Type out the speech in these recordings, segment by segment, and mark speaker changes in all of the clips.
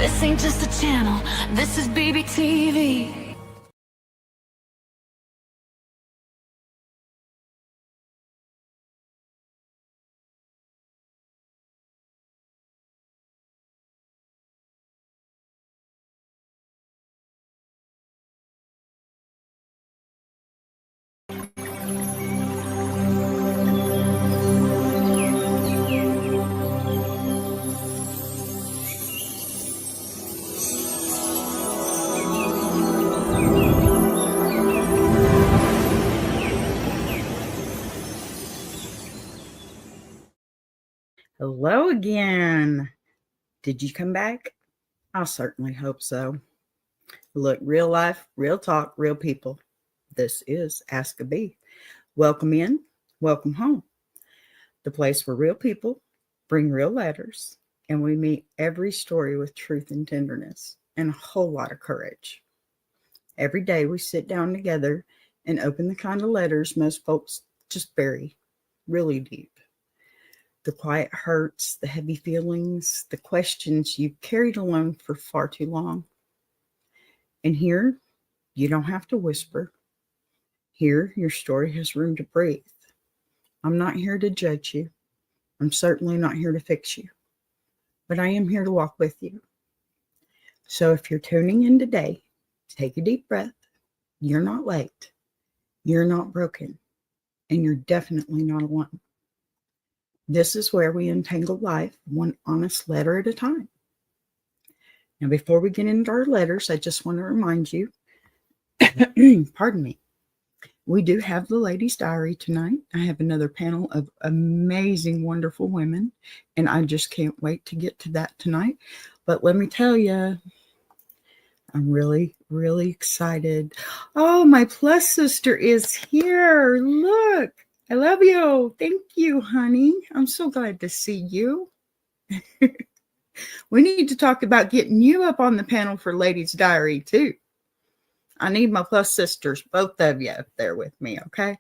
Speaker 1: This ain't just a channel, this is BBTV.
Speaker 2: Hello again. Did you come back? I certainly hope so. Look, real life, real talk, real people. This is AskABee. Welcome in, welcome home. The place where real people bring real letters, and we meet every story with truth and tenderness and a whole lot of courage. Every day we sit down together and open the kind of letters most folks just bury really deep. The quiet hurts, the heavy feelings, the questions you've carried alone for far too long. And here, you don't have to whisper. Here, your story has room to breathe. I'm not here to judge you. I'm certainly not here to fix you. But I am here to walk with you. So if you're tuning in today, take a deep breath. You're not late. You're not broken. And you're definitely not alone. This is where we untangle life one honest letter at a time. Now, before we get into our letters, I just want to remind you, pardon me, we do have the Ladies' Diary tonight. I have another panel of amazing, wonderful women, and I just can't wait to get to that tonight. But let me tell you, I'm really, really excited. Oh, my plus sister is here. Look. I love you. Thank you, honey. I'm so glad to see you. We need to talk about getting you up on the panel for Ladies' Diary, too. I need my plus sisters, both of you up there with me, okay?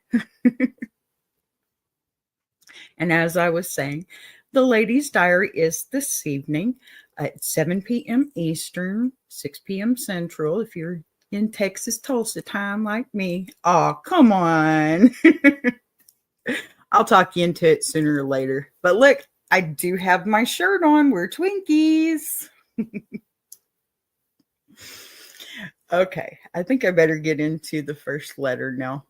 Speaker 2: And as I was saying, the Ladies' Diary is this evening at 7 p.m. Eastern, 6 p.m. Central. If you're in Texas, Tulsa time like me. Oh, come on. I'll talk you into it sooner or later. But look, I do have my shirt on. We're Twinkies. Okay, I think I better get into the first letter now.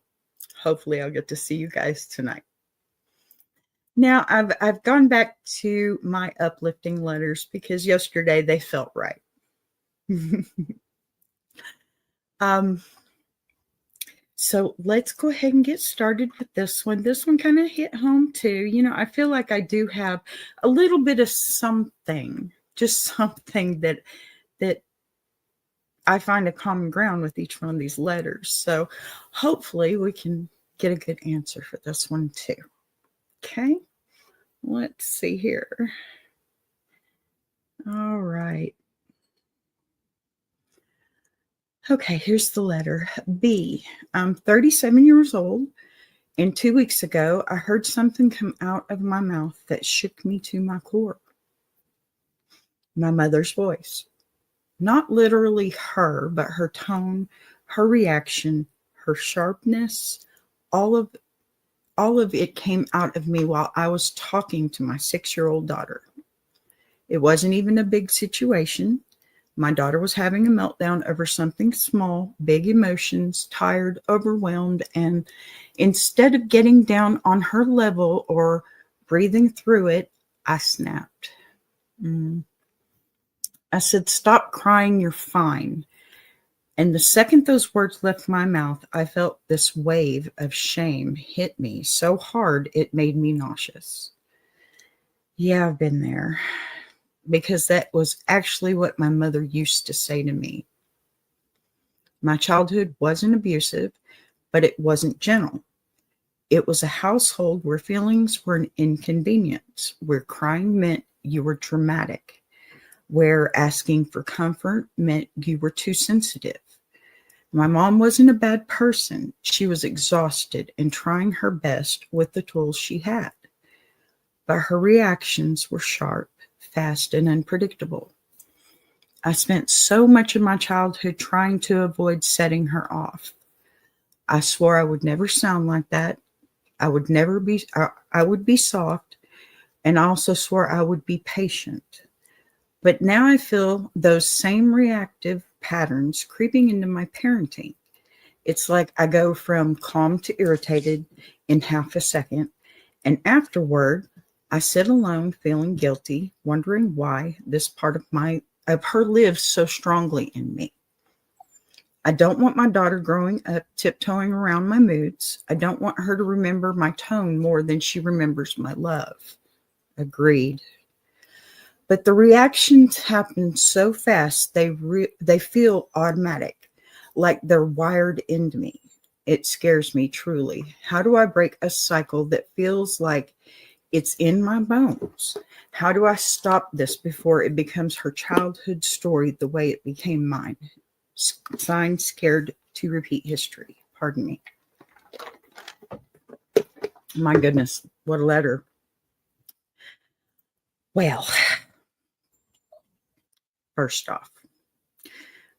Speaker 2: Hopefully I'll get to see you guys tonight. Now, I've gone back to my uplifting letters because yesterday they felt right. So let's go ahead and get started with this one. This one kind of hit home too. You know, I feel like I do have a little bit of something, just something that I find a common ground with each one of these letters. So hopefully we can get a good answer for this one too. Okay, let's see here. All right. Okay, here's the letter B. I'm 37 years old, and 2 weeks ago, I heard something come out of my mouth that shook me to my core. My mother's voice. Not literally her, but her tone, her reaction, her sharpness, all of it came out of me while I was talking to my 6-year-old daughter. It wasn't even a big situation. My daughter was having a meltdown over something small, big emotions, tired, overwhelmed, and instead of getting down on her level or breathing through it, I snapped. I said, "Stop crying, you're fine." And the second those words left my mouth, I felt this wave of shame hit me so hard it made me nauseous. Yeah, I've been there. Because that was actually what my mother used to say to me. My childhood wasn't abusive, but it wasn't gentle. It was a household where feelings were an inconvenience, where crying meant you were dramatic, where asking for comfort meant you were too sensitive. My mom wasn't a bad person. She was exhausted and trying her best with the tools she had. But her reactions were sharp, fast, and unpredictable. I spent so much of my childhood trying to avoid setting her off. I swore I would never sound like that. I would be soft, and I also swore I would be patient. But now I feel those same reactive patterns creeping into my parenting. It's like I go from calm to irritated in half a second, and afterward, I sit alone feeling guilty, wondering why this part of her lives so strongly in me. I don't want my daughter growing up tiptoeing around my moods. I don't want her to remember my tone more than she remembers my love. Agreed. But the reactions happen so fast, they feel automatic, like they're wired into me. It scares me truly. How do I break a cycle that feels like it's in my bones? How do I stop this before it becomes her childhood story the way it became mine? Signed, Scared to Repeat History. Pardon me. My goodness, what a letter. Well, first off,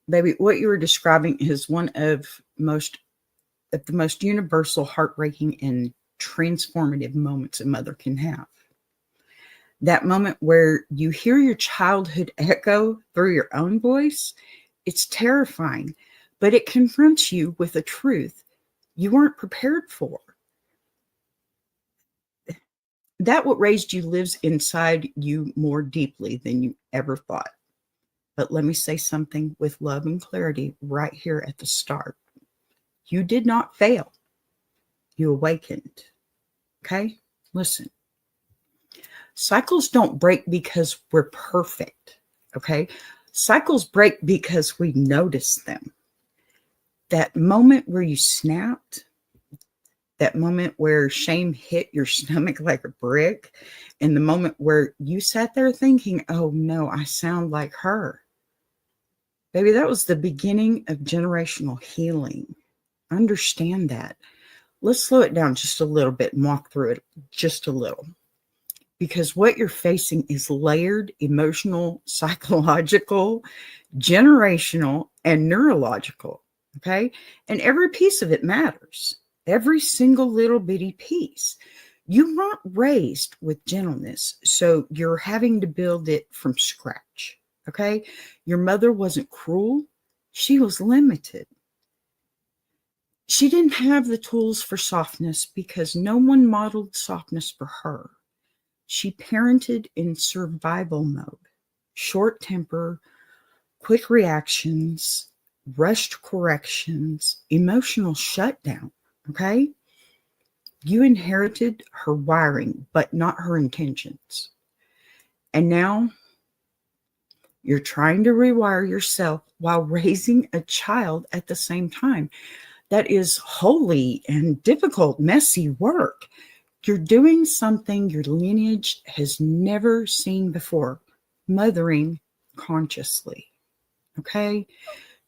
Speaker 2: baby, what you were describing is one of the most universal, heartbreaking, and transformative moments a mother can have. That moment where you hear your childhood echo through your own voice, it's terrifying, but it confronts you with a truth you weren't prepared for. That what raised you lives inside you more deeply than you ever thought. But let me say something with love and clarity right here at the start. You did not fail. You awakened. Okay? Listen. Cycles don't break because we're perfect. Okay? Cycles break because we notice them. That moment where you snapped, that moment where shame hit your stomach like a brick, and the moment where you sat there thinking, oh no, I sound like her. Baby, that was the beginning of generational healing. Understand that. Let's slow it down just a little bit and walk through it just a little. Because what you're facing is layered, emotional, psychological, generational, and neurological. Okay? And every piece of it matters. Every single little bitty piece. You weren't raised with gentleness, so you're having to build it from scratch. Okay? Your mother wasn't cruel. She was limited. She didn't have the tools for softness because no one modeled softness for her. She parented in survival mode, short temper, quick reactions, rushed corrections, emotional shutdown. Okay? You inherited her wiring, but not her intentions. And now you're trying to rewire yourself while raising a child at the same time. That is holy and difficult, messy work. You're doing something your lineage has never seen before, mothering consciously. Okay?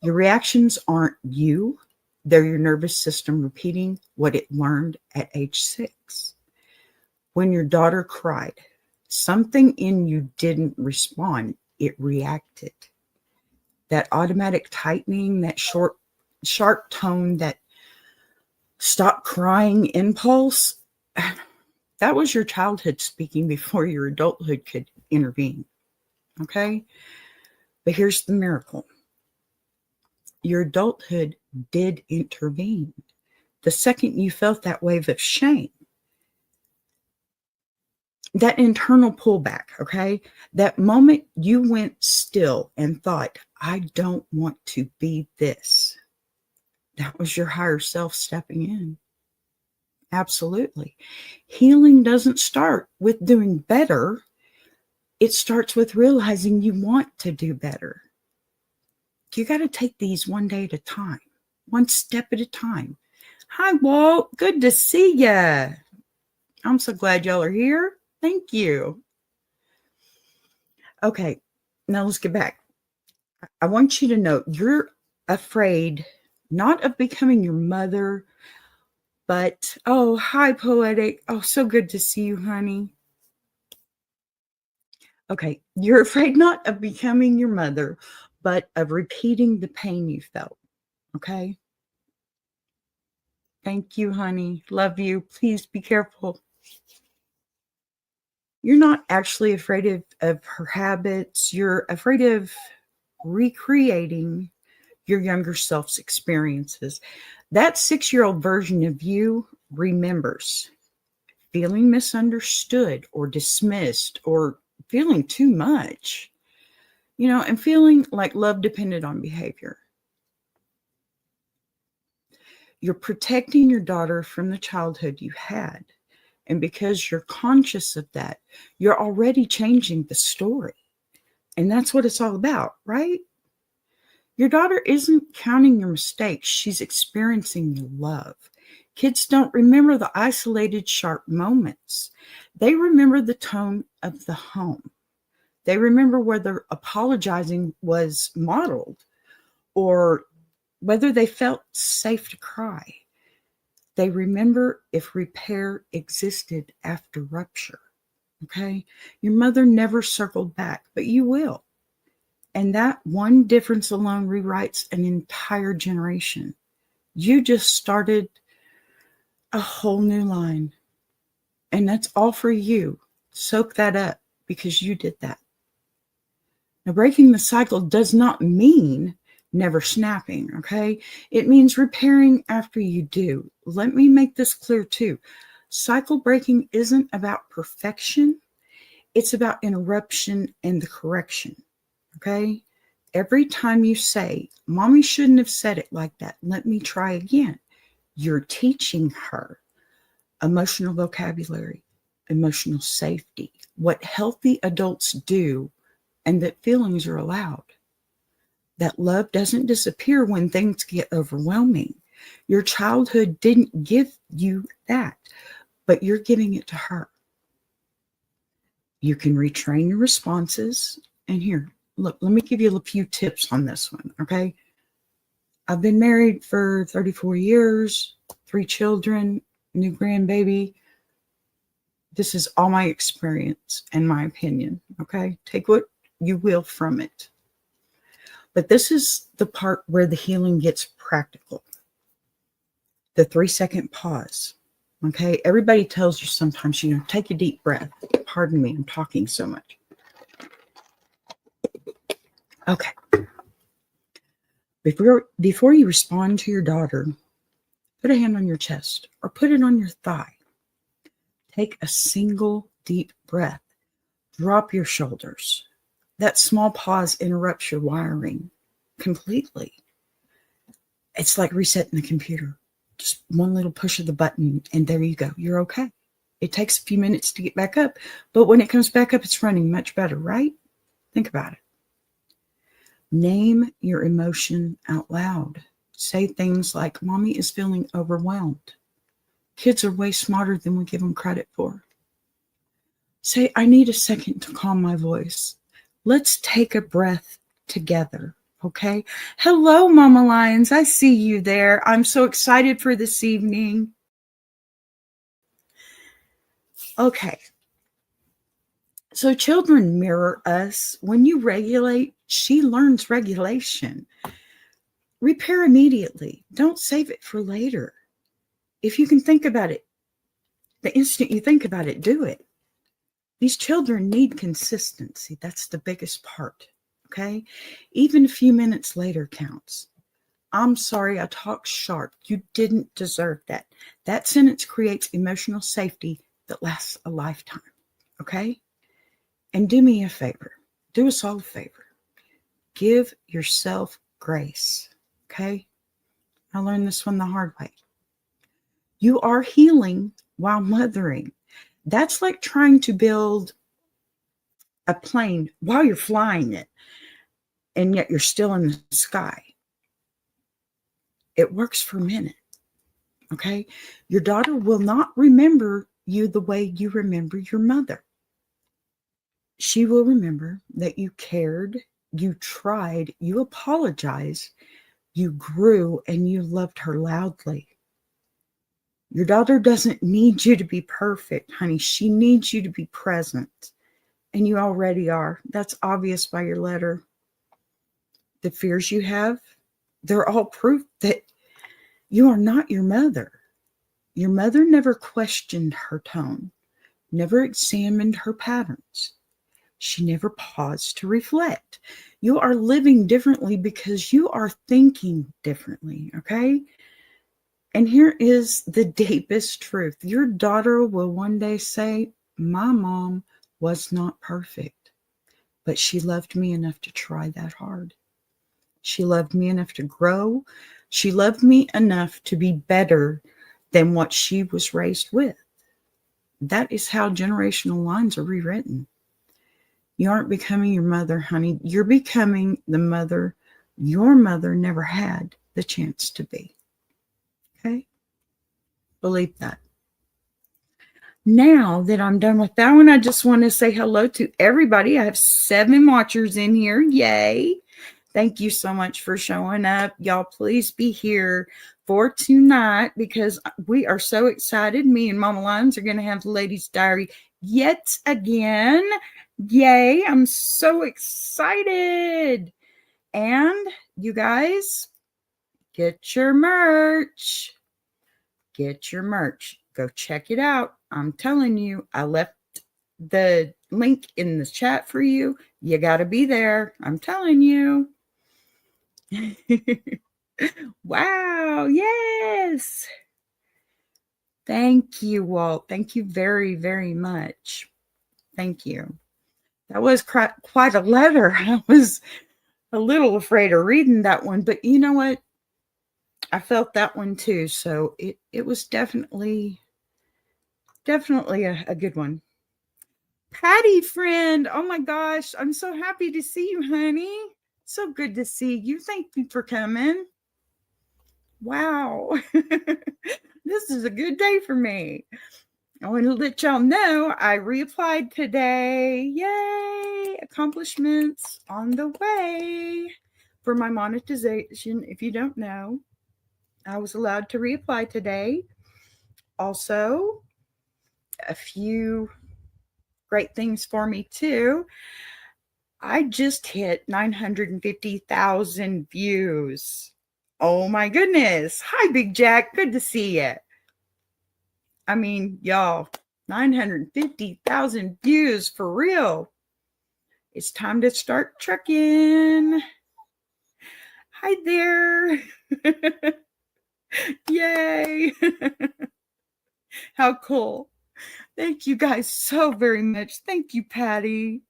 Speaker 2: Your reactions aren't you, they're your nervous system repeating what it learned at age 6. When your daughter cried, something in you didn't respond, it reacted. That automatic tightening, that short, sharp tone, that stop crying impulse, that was your childhood speaking before your adulthood could intervene. Okay? But here's the miracle. Your adulthood did intervene. The second you felt that wave of shame, that internal pullback, okay? That moment you went still and thought, I don't want to be this. That was your higher self stepping in. Absolutely. Healing doesn't start with doing better. It starts with realizing you want to do better. You got to take these one day at a time, one step at a time. Hi, Walt. Good to see ya. I'm so glad y'all are here. Thank you. Okay, now let's get back. I want you to know you're afraid not of becoming your mother, but, oh, hi, Poetic. Oh, so good to see you, honey. Okay, you're afraid not of becoming your mother, but of repeating the pain you felt. Okay? Thank you, honey. Love you. Please be careful. You're not actually afraid of her habits. You're afraid of recreating your younger self's experiences. That 6-year-old version of you remembers feeling misunderstood or dismissed or feeling too much, and feeling like love depended on behavior. You're protecting your daughter from the childhood you had. And because you're conscious of that, you're already changing the story. And that's what it's all about, right? Your daughter isn't counting your mistakes. She's experiencing your love. Kids don't remember the isolated, sharp moments. They remember the tone of the home. They remember whether apologizing was modeled or whether they felt safe to cry. They remember if repair existed after rupture. Okay? Your mother never circled back, but you will. And that one difference alone rewrites an entire generation. You just started a whole new line. And that's all for you. Soak that up because you did that. Now, breaking the cycle does not mean never snapping, okay? It means repairing after you do. Let me make this clear too. Cycle breaking isn't about perfection. It's about interruption and the correction, okay? Every time you say, Mommy shouldn't have said it like that, let me try again, you're teaching her emotional vocabulary, emotional safety, what healthy adults do, and that feelings are allowed. That love doesn't disappear when things get overwhelming. Your childhood didn't give you that, but you're giving it to her. You can retrain your responses. And here, look, let me give you a few tips on this one, okay? I've been married for 34 years, 3 children, new grandbaby. This is all my experience and my opinion, okay? Take what you will from it. But this is the part where the healing gets practical. The 3-second pause. Okay. Everybody tells you sometimes, take a deep breath. Pardon me, I'm talking so much. Okay. Before you respond to your daughter, put a hand on your chest or put it on your thigh. Take a single deep breath. Drop your shoulders. That small pause interrupts your wiring completely. It's like resetting the computer. Just one little push of the button, and there you go. You're okay. It takes a few minutes to get back up, but when it comes back up, it's running much better, right? Think about it. Name your emotion out loud. Say things like, Mommy is feeling overwhelmed. Kids are way smarter than we give them credit for. Say, I need a second to calm my voice. Let's take a breath together. Okay. Hello, Mama Lions. I see you there. I'm so excited for this evening. Okay. So children mirror us. When you regulate, she learns regulation. Repair immediately. Don't save it for later. If you can think about it, the instant you think about it, do it. These children need consistency. That's the biggest part. Okay. Even a few minutes later counts. I'm sorry I talked sharp. You didn't deserve that. That sentence creates emotional safety that lasts a lifetime. Okay? And do me a favor. Do us all a favor. Give yourself grace. Okay? I learned this one the hard way. You are healing while mothering. That's like trying to build a plane while you're flying it, and yet you're still in the sky. It works for a minute. Okay? Your daughter will not remember you the way you remember your mother. She will remember that you cared, you tried, you apologized, you grew, and you loved her loudly. Your daughter doesn't need you to be perfect, honey. She needs you to be present. And you already are. That's obvious by your letter. the fears you have, they're all proof that you are not your mother. Your mother never questioned her tone, never examined her patterns. She never paused to reflect. You are living differently because you are thinking differently, okay? And here is the deepest truth. Your daughter will one day say, my mom was not perfect, but she loved me enough to try that hard. She loved me enough to grow. She loved me enough to be better than what she was raised with. That is how generational lines are rewritten. You aren't becoming your mother, honey. You're becoming the mother your mother never had the chance to be. Okay? Believe that. Now that I'm done with that one, I just want to say hello to everybody. I have 7 watchers in here. Yay. Thank you so much for showing up. Y'all, please be here for tonight because we are so excited. Me and Mama Lions are going to have the Ladies' Diary yet again. Yay. I'm so excited. And you guys, get your merch. Get your merch. Go check it out. I'm telling you, I left the link in the chat for you. You got to be there. I'm telling you. Wow. Yes. Thank you, Walt. Thank you very, very much. Thank you. That was quite a letter. I was a little afraid of reading that one, but you know what? I felt that one too. So it was definitely a good one. Patty, friend. Oh my gosh. I'm so happy to see you, honey. So good to see you. Thank you for coming. Wow. This is a good day for me. I want to let y'all know I reapplied today. Yay! Accomplishments on the way for my monetization. If you don't know, I was allowed to reapply today. Also, a few great things for me too. I just hit 950,000 views. Oh my goodness. Hi, Big Jack. Good to see you. I mean, y'all, 950,000 views for real. It's time to start trucking. Hi there. Yay. How cool. Thank you guys so very much. Thank you, Patty.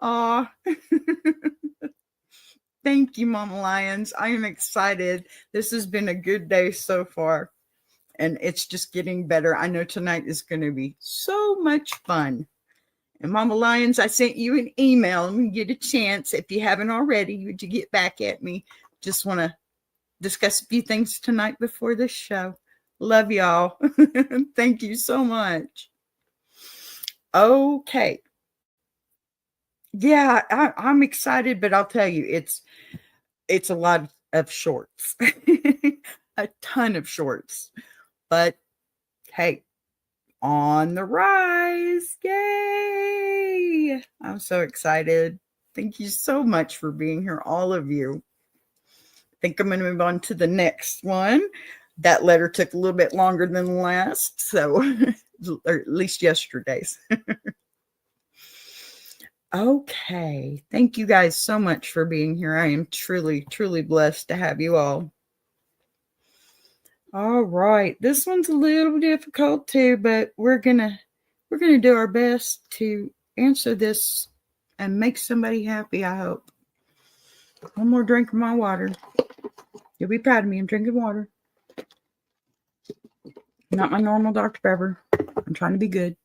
Speaker 2: Aw. Thank you, Mama Lions. I am excited. This has been a good day so far, and it's just getting better. I know tonight is going to be so much fun. And Mama Lions, I sent you an email. When you get a chance, if you haven't already, would you get back at me? Just want to discuss a few things tonight before this show. Love y'all. Thank you so much. Okay. Yeah, I'm excited, but I'll tell you, it's a lot of shorts. A ton of shorts. But hey, on the rise. Yay! I'm so excited. Thank you so much for being here, all of you. I think I'm going to move on to the next one. That letter took a little bit longer than the last, so or at least yesterday's. Okay. Thank you guys so much for being here. I am truly, truly blessed to have you all. All right. This one's a little difficult too, but we're gonna do our best to answer this and make somebody happy, I hope. One more drink of my water. You'll be proud of me. I'm drinking water. Not my normal Dr. Pepper. I'm trying to be good.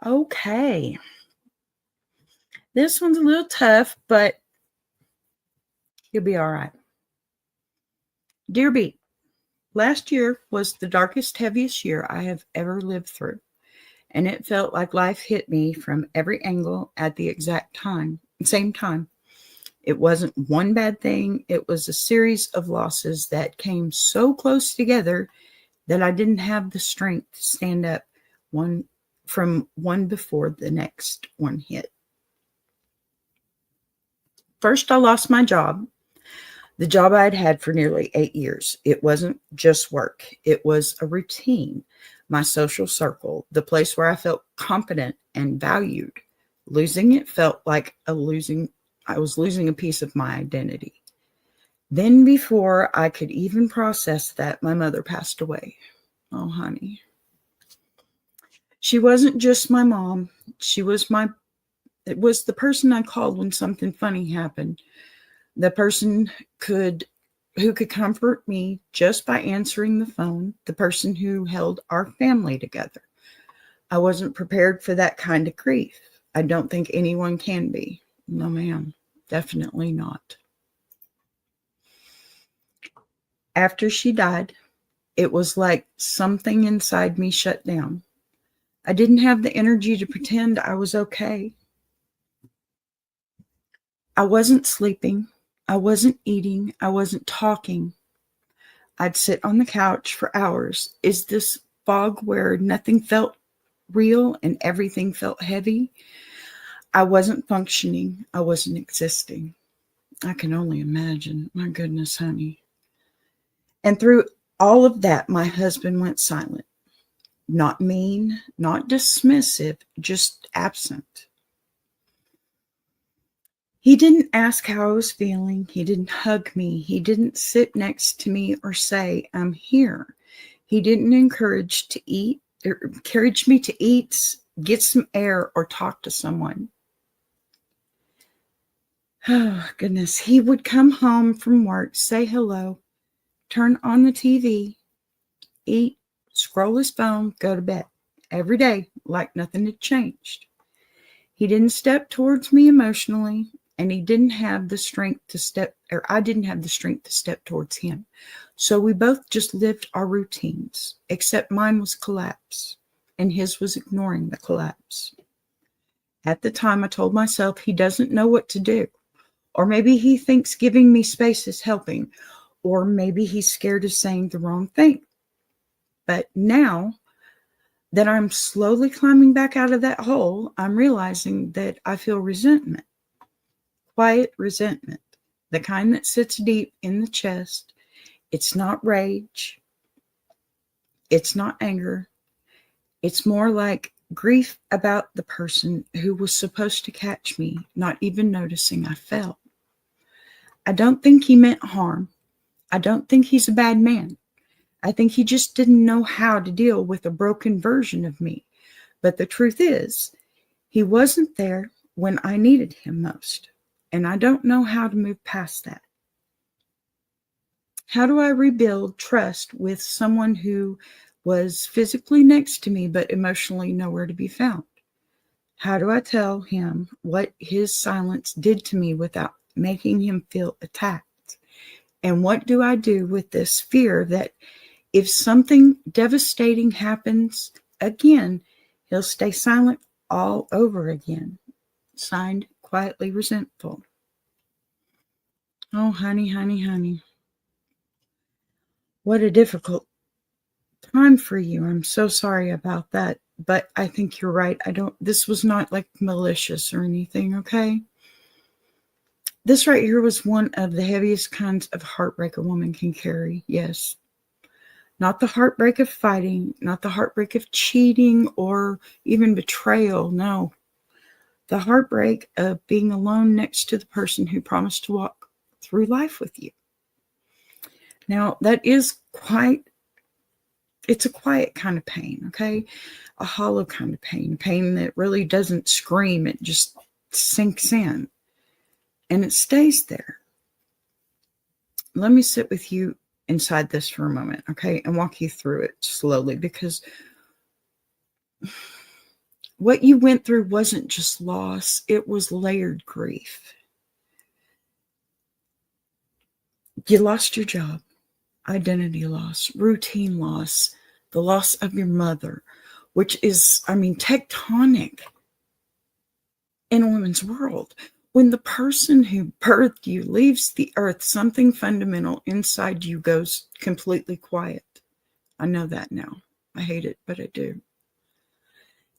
Speaker 2: Okay. This one's a little tough, but you'll be all right. Dear B, last year was the darkest, heaviest year I have ever lived through, and it felt like life hit me from every angle at the same time. It wasn't one bad thing. It was a series of losses that came so close together that I didn't have the strength to stand up one before the next one hit. First, I lost my job, the job I had had for nearly 8 years. It wasn't just work, it was a routine, my social circle, the place where I felt competent and valued. Losing it felt like I was losing a piece of my identity. Then, before I could even process that, my mother passed away. Oh, honey. She wasn't just my mom. It was the person I called when something funny happened. The person who could comfort me just by answering the phone. The person who held our family together. I wasn't prepared for that kind of grief. I don't think anyone can be. No, ma'am. Definitely not. After she died, it was like something inside me shut down. I didn't have the energy to pretend I was okay. I wasn't sleeping. I wasn't eating. I wasn't talking. I'd sit on the couch for hours. Is this fog where nothing felt real and everything felt heavy? I wasn't functioning. I wasn't existing. I can only imagine. My goodness, honey. And through all of that, my husband went silent. Not mean, not dismissive, just absent. He didn't ask how I was feeling. He didn't hug me. He didn't sit next to me or say, I'm here. He didn't encourage me to eat, get some air, or talk to someone. Oh, goodness. He would come home from work, say hello, turn on the TV, eat, scroll his phone, go to bed. Every day, like nothing had changed. He didn't step towards me emotionally, and I didn't have the strength to step towards him. So we both just lived our routines, except mine was collapse, and his was ignoring the collapse. At the time, I told myself he doesn't know what to do, or maybe he thinks giving me space is helping, or maybe he's scared of saying the wrong thing. But now that I'm slowly climbing back out of that hole, I'm realizing that I feel resentment, quiet resentment, the kind that sits deep in the chest. It's not rage. It's not anger. It's more like grief about the person who was supposed to catch me, not even noticing I fell. I don't think he meant harm. I don't think he's a bad man. I think he just didn't know how to deal with a broken version of me. But the truth is, he wasn't there when I needed him most. And I don't know how to move past that. How do I rebuild trust with someone who was physically next to me but emotionally nowhere to be found? How do I tell him what his silence did to me without making him feel attacked? And what do I do with this fear that if something devastating happens again, he'll stay silent all over again? Signed, Quietly Resentful. Oh, honey, honey, honey. What a difficult time for you. I'm so sorry about that. But I think you're right. This was not like malicious or anything, okay? This right here was one of the heaviest kinds of heartbreak a woman can carry. Yes. Not the heartbreak of fighting, not the heartbreak of cheating or even betrayal. No. The heartbreak of being alone next to the person who promised to walk through life with you. Now, that is it's a quiet kind of pain, okay? A hollow kind of pain, pain that really doesn't scream. It just sinks in and it stays there. Let me sit with you inside this for a moment, okay? And walk you through it slowly, because what you went through wasn't just loss. It was layered grief. You lost your job, identity loss, routine loss, the loss of your mother, which is, tectonic in a woman's world. When the person who birthed you leaves the earth, something fundamental inside you goes completely quiet. I know that now. I hate it, but I do.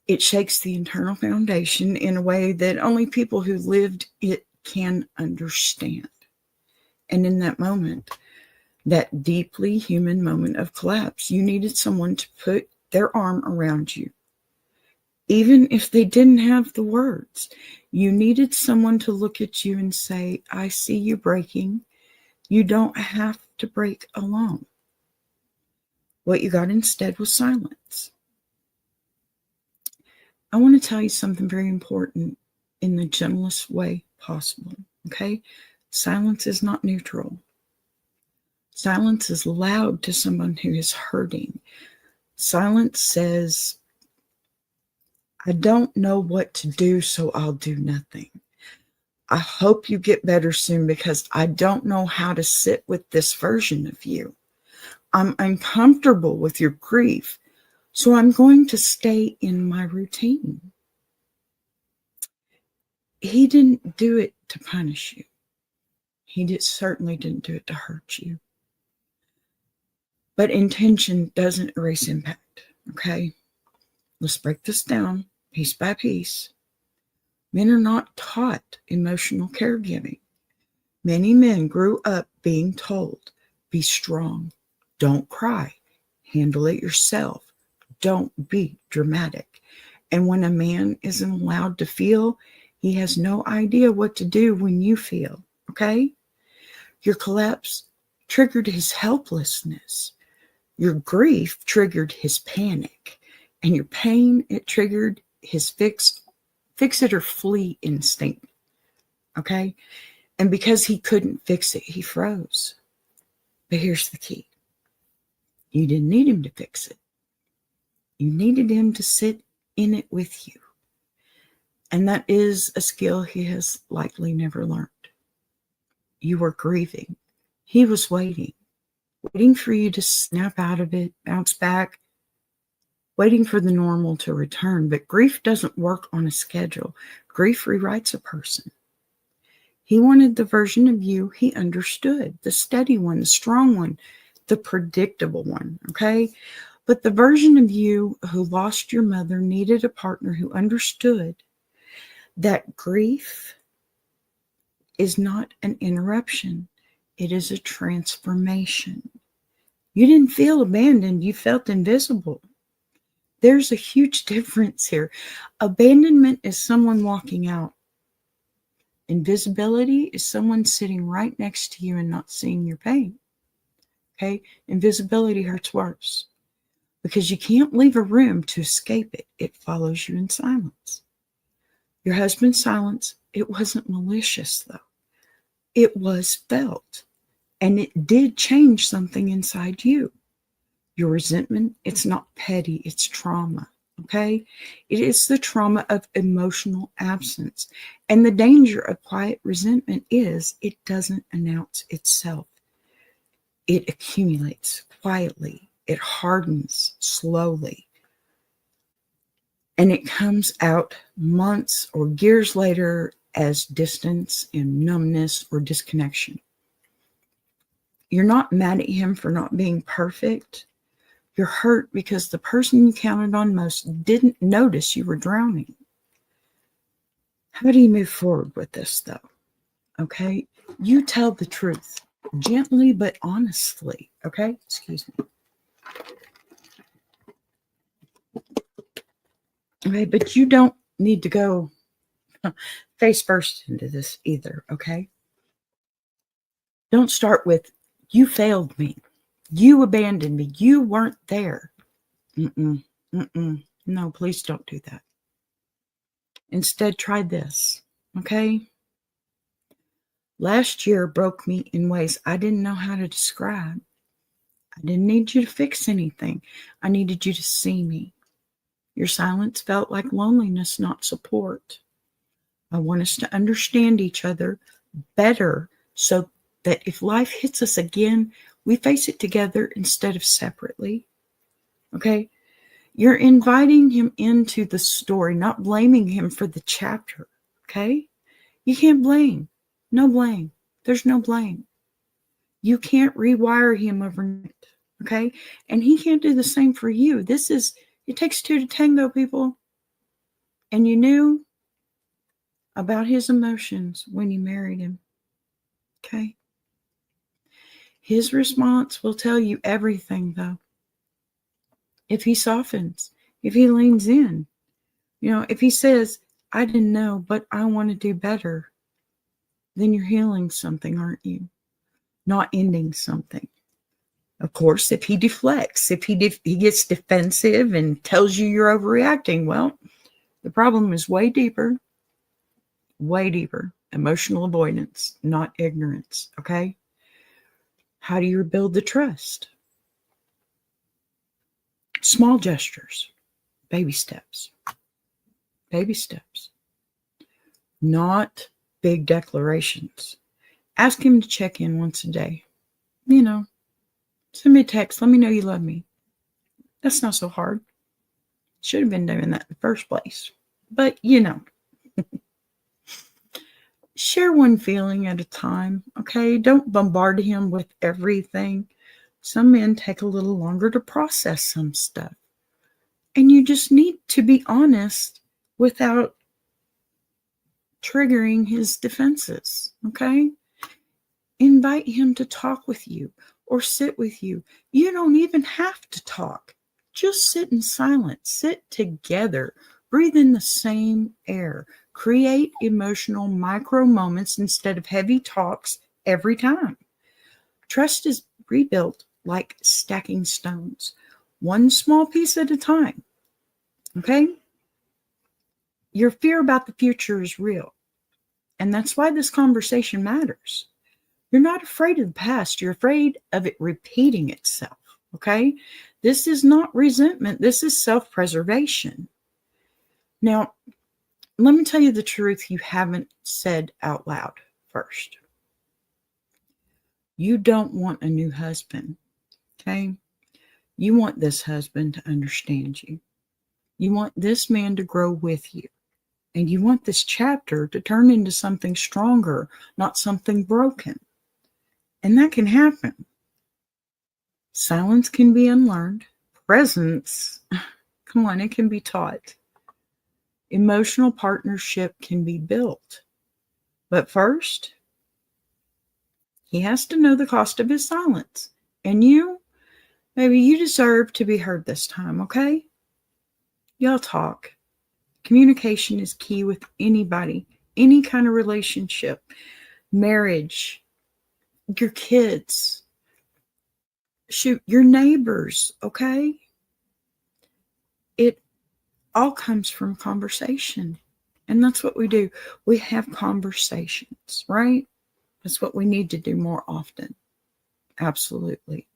Speaker 2: It shakes the internal foundation in a way that only people who lived it can understand. And in that moment, that deeply human moment of collapse, you needed someone to put their arm around you. Even if they didn't have the words, you needed someone to look at you and say, I see you breaking. You don't have to break alone. What you got instead was silence. I want to tell you something very important in the gentlest way possible, okay? Silence is not neutral. Silence is loud to someone who is hurting. Silence says, I don't know what to do, so I'll do nothing. I hope you get better soon because I don't know how to sit with this version of you. I'm uncomfortable with your grief, so I'm going to stay in my routine. He didn't do it to punish you. He certainly didn't do it to hurt you. But intention doesn't erase impact, okay? Let's break this down piece by piece. Men are not taught emotional caregiving. Many men grew up being told, be strong, don't cry, handle it yourself, don't be dramatic. And when a man isn't allowed to feel, he has no idea what to do when you feel, okay? Your collapse triggered his helplessness. Your grief triggered his panic. And your pain, it triggered his fix it or flee instinct, okay? And because he couldn't fix it, he froze. But here's the key. You didn't need him to fix it. You needed him to sit in it with you. And that is a skill he has likely never learned. You were grieving. He was waiting for you to snap out of it, bounce back, waiting for the normal to return. But grief doesn't work on a schedule. Grief rewrites a person. He wanted the version of you he understood, the steady one, the strong one, the predictable one, okay? But the version of you who lost your mother needed a partner who understood that grief is not an interruption. It is a transformation. You didn't feel abandoned. You felt invisible. There's a huge difference here. Abandonment is someone walking out. Invisibility is someone sitting right next to you and not seeing your pain. Okay? Invisibility hurts worse because you can't leave a room to escape it. It follows you in silence. Your husband's silence, it wasn't malicious though. It was felt. And it did change something inside you. Your resentment, it's not petty, it's trauma. Okay? It is the trauma of emotional absence. And the danger of quiet resentment is it doesn't announce itself. It accumulates quietly. It hardens slowly. And it comes out months or years later as distance and numbness or disconnection. You're not mad at him for not being perfect. You're hurt because the person you counted on most didn't notice you were drowning. How do you move forward with this, though? Okay? You tell the truth, gently but honestly. Okay? Excuse me. Okay, but you don't need to go face first into this either, okay? Don't start with, you failed me. You abandoned me. You weren't there. No, please don't do that. Instead, try this, okay? Last year broke me in ways I didn't know how to describe. I didn't need you to fix anything. I needed you to see me. Your silence felt like loneliness, not support. I want us to understand each other better so that if life hits us again, we face it together instead of separately. Okay? You're inviting him into the story, not blaming him for the chapter. Okay? You can't blame. No blame. There's no blame. You can't rewire him overnight. Okay? And he can't do the same for you. It takes two to tango, people. And you knew about his emotions when you married him. Okay? His response will tell you everything, though. If he softens, if he leans in, if he says, I didn't know, but I want to do better, then you're healing something, aren't you? Not ending something. Of course, if he deflects, if he gets defensive and tells you you're overreacting, well, the problem is way deeper. Emotional avoidance, not ignorance, okay? How do you rebuild the trust? Small gestures, baby steps, not big declarations. Ask him to check in once a day. Send me a text. Let me know you love me. That's not so hard. Should have been doing that in the first place. But, share one feeling at a time, okay? Don't bombard him with everything. Some men take a little longer to process some stuff. And you just need to be honest without triggering his defenses, okay? Invite him to talk with you or sit with you. You don't even have to talk. Just sit in silence. Sit together. Breathe in the same air. Create emotional micro moments instead of heavy talks every time. Trust is rebuilt like stacking stones, one small piece at a time. Okay? Your fear about the future is real. And that's why this conversation matters. You're not afraid of the past. You're afraid of it repeating itself. Okay? This is not resentment. This is self-preservation. Now, let me tell you the truth you haven't said out loud first. You don't want a new husband. Okay? You want this husband to understand you. You want this man to grow with you. And you want this chapter to turn into something stronger, not something broken. And that can happen. Silence can be unlearned. Presence, come on, it can be taught. Emotional partnership can be built. But first, he has to know the cost of his silence. And maybe you deserve to be heard this time, okay? Y'all talk. Communication is key with anybody, any kind of relationship, marriage, your kids, shoot, your neighbors, okay? It all comes from conversation. And that's what we do. We have conversations, right? That's what we need to do more often. Absolutely.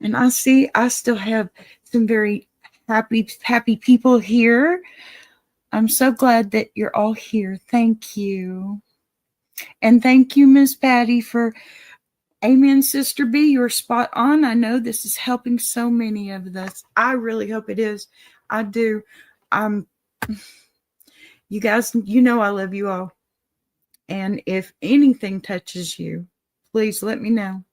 Speaker 2: And I still have some very happy people here. I'm so glad that you're all here. Thank you. And thank you, Miss Patty, for Amen, Sister B. You're spot on. I know this is helping so many of us. I really hope it is. I do. You guys, I love you all. And if anything touches you, please let me know.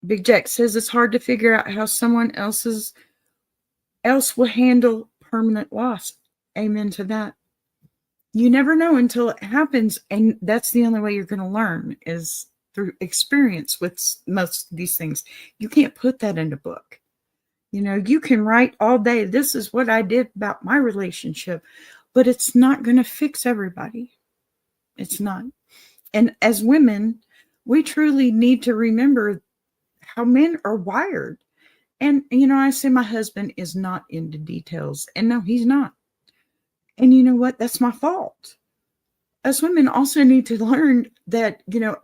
Speaker 2: Big Jack says it's hard to figure out how someone else will handle permanent loss. Amen to that. You never know until it happens. And that's the only way you're going to learn is through experience with most of these things. You can't put that in a book. You can write all day, this is what I did about my relationship, but it's not going to fix everybody. It's not. And as women, we truly need to remember how men are wired. And, I say my husband is not into details. And no, he's not. And you know what? That's my fault. Us women also need to learn that,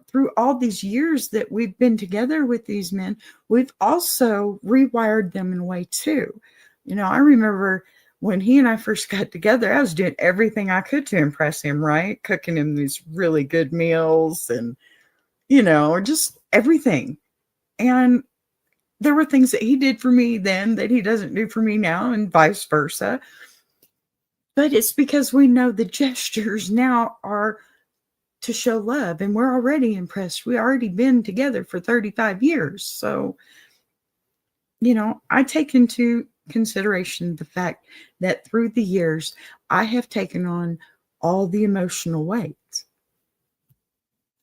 Speaker 2: through all these years that we've been together with these men, we've also rewired them in a way too. I remember when he and I first got together, I was doing everything I could to impress him, right? Cooking him these really good meals and, just everything. And there were things that he did for me then that he doesn't do for me now and vice versa. But it's because we know the gestures now are to show love and we're already impressed. We've already been together for 35 years. So, I take into consideration the fact that through the years, I have taken on all the emotional weight.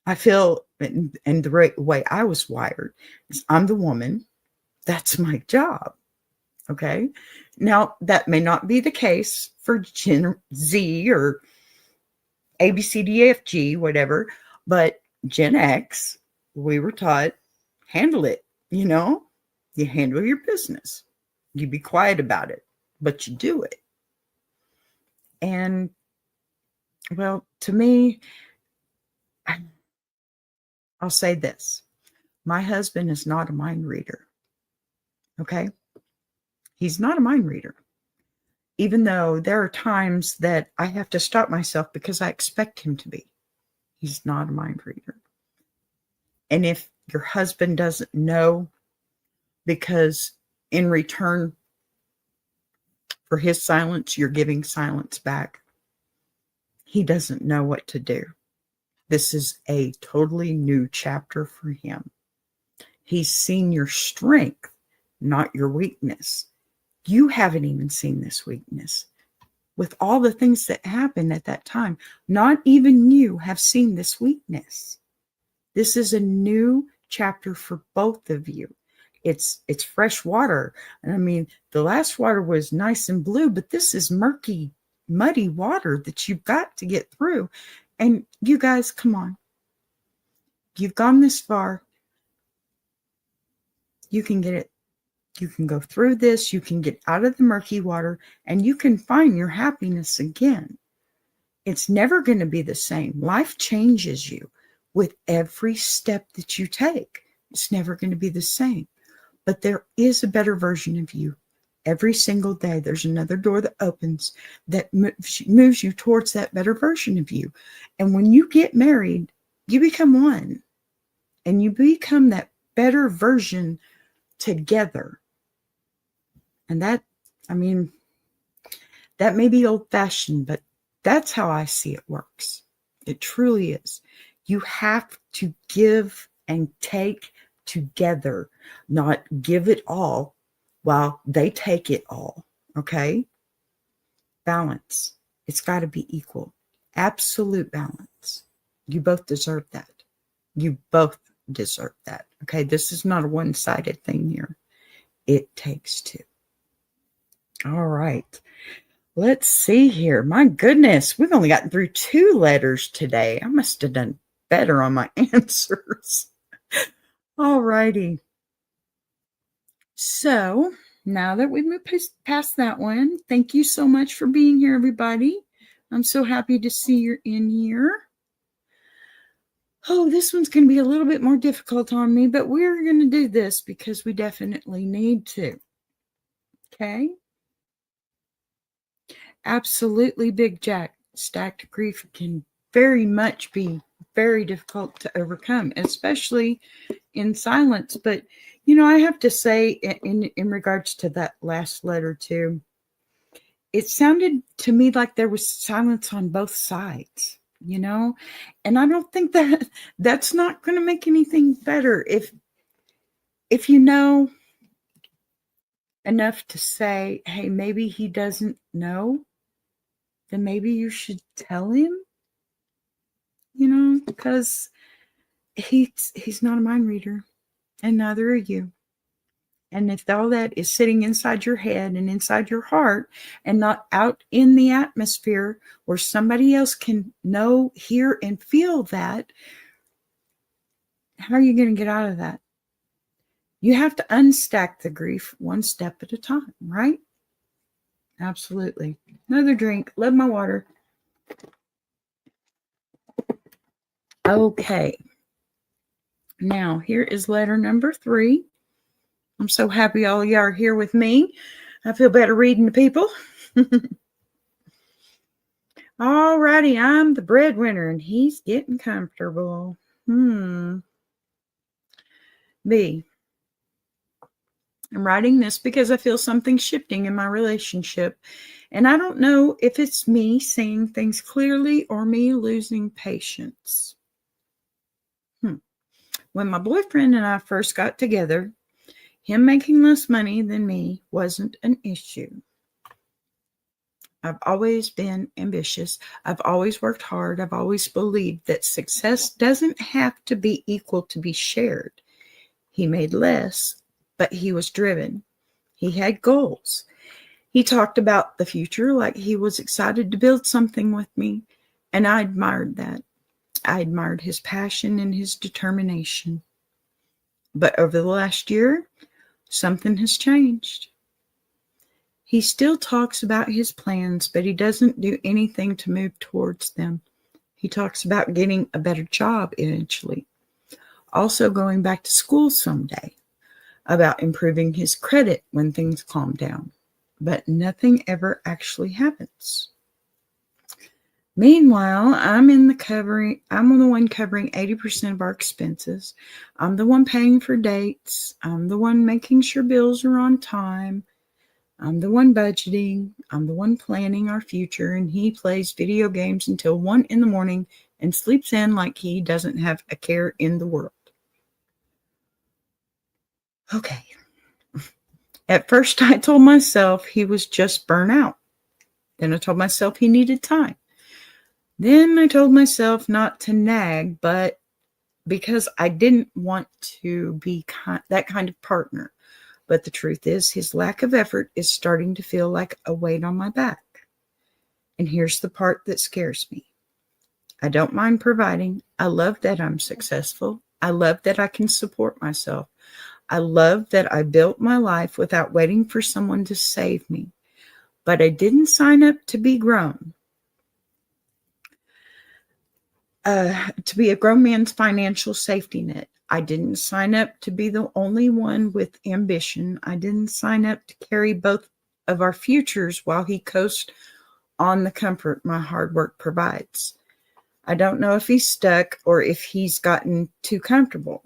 Speaker 2: I feel, and the way I was wired is I'm the woman. That's my job. Okay. Now, that may not be the case for Gen Z or A, B, C, D, E, F, G, whatever, but Gen X, we were taught, handle it. You handle your business. You be quiet about it, but you do it. And, well, to me, I'll say this. My husband is not a mind reader. Okay? He's not a mind reader. Even though there are times that I have to stop myself because I expect him to be. He's not a mind reader. And if your husband doesn't know, because in return for his silence, you're giving silence back, he doesn't know what to do. This is a totally new chapter for him. He's seen your strength, not your weakness. You haven't even seen this weakness. With all the things that happened at that time, not even you have seen this weakness. This is a new chapter for both of you. It's fresh water. And I mean, the last water was nice and blue, but this is murky, muddy water that you've got to get through. And you guys, come on. You've gone this far. You can get it. You can go through this. You can get out of the murky water and you can find your happiness again. It's never going to be the same. Life changes you with every step that you take. It's never going to be the same. But there is a better version of you. Every single day, there's another door that opens that moves you towards that better version of you. And when you get married, you become one. And you become that better version together. And that may be old-fashioned, but that's how I see it works. It truly is. You have to give and take together, not give it all while they take it all. Okay? Balance. It's got to be equal. Absolute balance. You both deserve that. You both deserve that. Okay? This is not a one-sided thing here. It takes two. All right. Let's see here. My goodness, we've only gotten through 2 letters today. I must have done better on my answers. All righty. So now that we've moved past that one, thank you so much for being here, everybody. I'm so happy to see you're in here. Oh, this one's going to be a little bit more difficult on me, but we're going to do this because we definitely need to. Okay? Absolutely, Big Jack. Stacked grief can very much be very difficult to overcome, especially in silence. But, I have to say in regards to that last letter too, it sounded to me like there was silence on both sides, and I don't think that's not going to make anything better. If you know enough to say, hey, maybe he doesn't know, then maybe you should tell him, because he's not a mind reader and neither are you. And if all that is sitting inside your head and inside your heart and not out in the atmosphere where somebody else can know, hear, and feel that, how are you going to get out of that? You have to unstack the grief one step at a time, right? Absolutely. Another drink. Love my water. Okay. Now, here is letter number 3. I'm so happy all of y'all are here with me. I feel better reading to people. All righty. I'm the breadwinner, and he's getting comfortable. B. I'm writing this because I feel something shifting in my relationship, and I don't know if it's me seeing things clearly or me losing patience. When my boyfriend and I first got together, Him making less money than me wasn't an issue. I've always been ambitious. I've always worked hard. I've always believed that success doesn't have to be equal to be shared. He made less, but he was driven. He had goals. He talked about the future like he was excited to build something with me, and I admired that. I admired his passion and his determination. But over the last year, something has changed. He still talks about his plans, but he doesn't do anything to move towards them. He talks about getting a better job eventually, also going back to school someday, about improving his credit when things calm down. But nothing ever actually happens. Meanwhile, I'm the one covering 80% of our expenses. I'm the one paying for dates. I'm the one making sure bills are on time. I'm the one budgeting. I'm the one planning our future, and he plays video games until 1 a.m. and sleeps in like he doesn't have a care in the world. Okay. At first, I told myself he was just burnt out. Then I told myself he needed time. Then I told myself not to nag, but because I didn't want to be that kind of partner. But the truth is, his lack of effort is starting to feel like a weight on my back. And here's the part that scares me. I don't mind providing. I love that I'm successful. I love that I can support myself. I love that I built my life without waiting for someone to save me. But I didn't sign up to be grown. To be a grown man's financial safety net. I didn't sign up to be the only one with ambition. I didn't sign up to carry both of our futures while he coasts on the comfort my hard work provides. I don't know if he's stuck or if he's gotten too comfortable.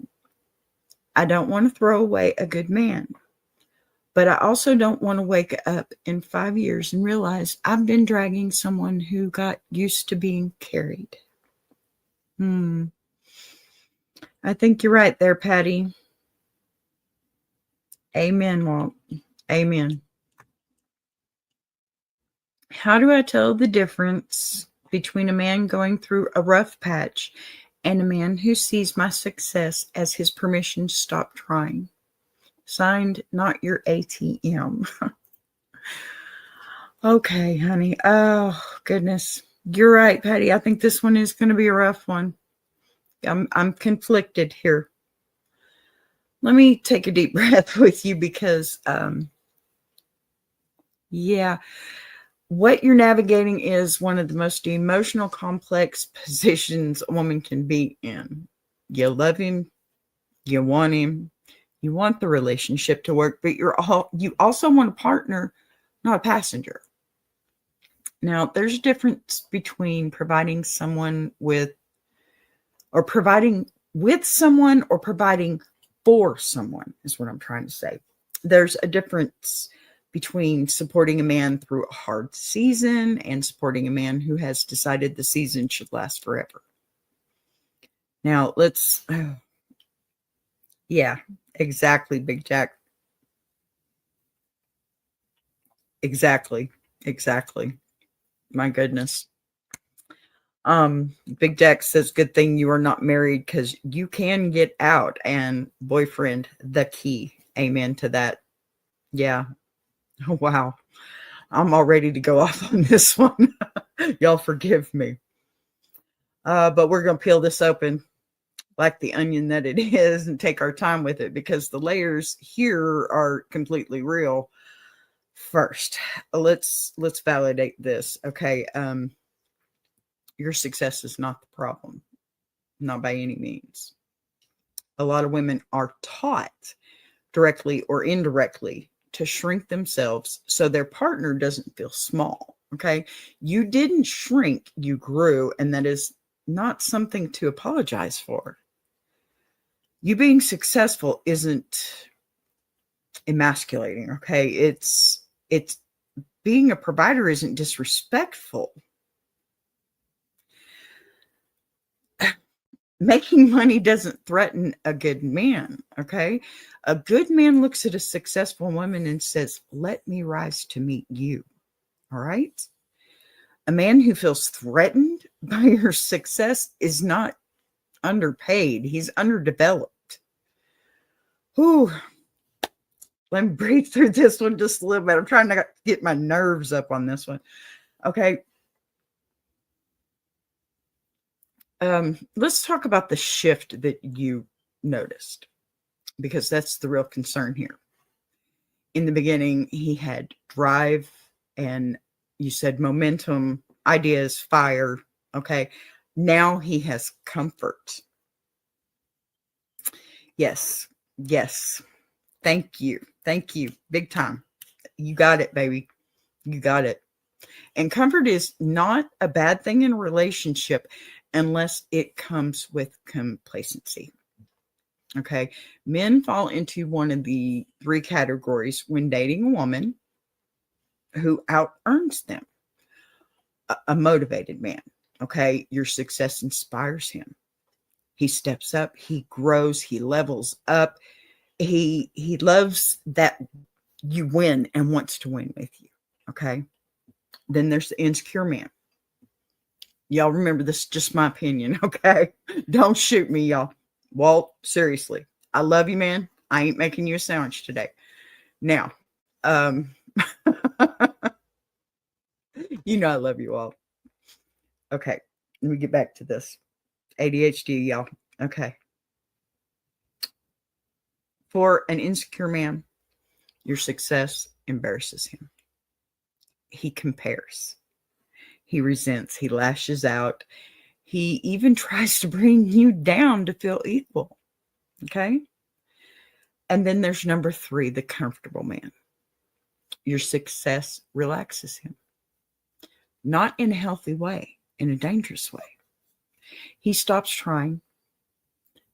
Speaker 2: I don't want to throw away a good man. But I also don't want to wake up in 5 years and realize I've been dragging someone who got used to being carried. I think you're right there, Patty. Amen, Walt. Amen. How do I tell the difference between a man going through a rough patch and a man who sees my success as his permission to stop trying? Signed, not your ATM. Okay, honey. Oh, goodness. You're right, Patty. I think this one is going to be a rough one. I'm conflicted here. Let me take a deep breath with you because, what you're navigating is one of the most emotional, complex positions a woman can be in. You love him, you want the relationship to work, but you also want a partner, not a passenger. Now, there's a difference between providing someone or providing for someone, is what I'm trying to say. There's a difference between supporting a man through a hard season and supporting a man who has decided the season should last forever. Now, exactly, Big Jack. Exactly. My goodness. Big Jack says, good thing you are not married because you can get out, and boyfriend, the key. Amen to that. Yeah. Oh, wow. I'm all ready to go off on this one. Y'all forgive me. But we're going to peel this open like the onion that it is and take our time with it because the layers here are completely real. First, let's validate this. Okay. Your success is not the problem. Not by any means. A lot of women are taught directly or indirectly to shrink themselves so their partner doesn't feel small. Okay. You didn't shrink, you grew, and that is not something to apologize for. You being successful isn't emasculating. Okay. It's being a provider isn't disrespectful. Making money doesn't threaten a good man, okay? A good man looks at a successful woman and says, let me rise to meet you, all right? A man who feels threatened by your success is not underpaid. He's underdeveloped. Whew. Let me breathe through this one just a little bit. I'm trying to get my nerves up on this one. Okay. Let's talk about the shift that you noticed, because that's the real concern here. In the beginning, he had drive, and you said momentum, ideas, fire. Okay. Now he has comfort. Yes. Yes. Thank you. Thank you. Big time. You got it, baby. You got it. And comfort is not a bad thing in a relationship unless it comes with complacency. Okay. Men fall into one of the three categories when dating a woman who out earns them. A motivated man. Okay. Your success inspires him. He steps up, he grows, he levels up. He loves that you win and wants to win with you. Okay. Then there's the insecure man. Y'all remember, this is just my opinion. Okay. Don't shoot me, y'all. Walt, seriously. I love you, man. I ain't making you a sandwich today. Now, you know I love you all. Okay. Let me get back to this. ADHD, y'all. Okay. For an insecure man, your success embarrasses him. He compares. He resents. He lashes out. He even tries to bring you down to feel equal. Okay. And then there's number 3, the comfortable man. Your success relaxes him. Not in a healthy way, in a dangerous way. He stops trying.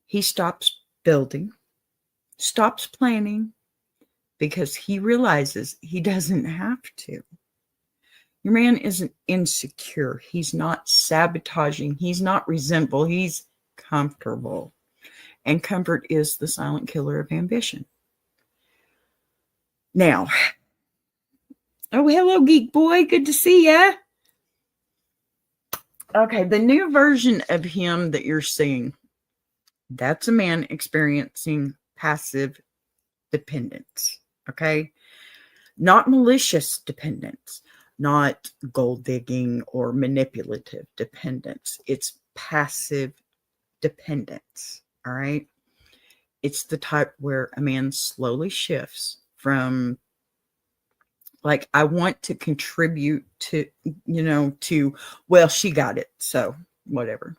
Speaker 2: He stops building, stops planning, because he realizes he doesn't have to. Your man isn't insecure. He's not sabotaging. He's not resentful. He's comfortable. And comfort is the silent killer of ambition. Now, oh, hello, Geek Boy. Good to see ya. Okay, the new version of him that you're seeing, that's a man experiencing passive dependence. Okay? Not malicious dependence, not gold digging or manipulative dependence. It's passive dependence. All right. It's the type where a man slowly shifts from, like, I want to contribute to, to, well, she got it, so whatever.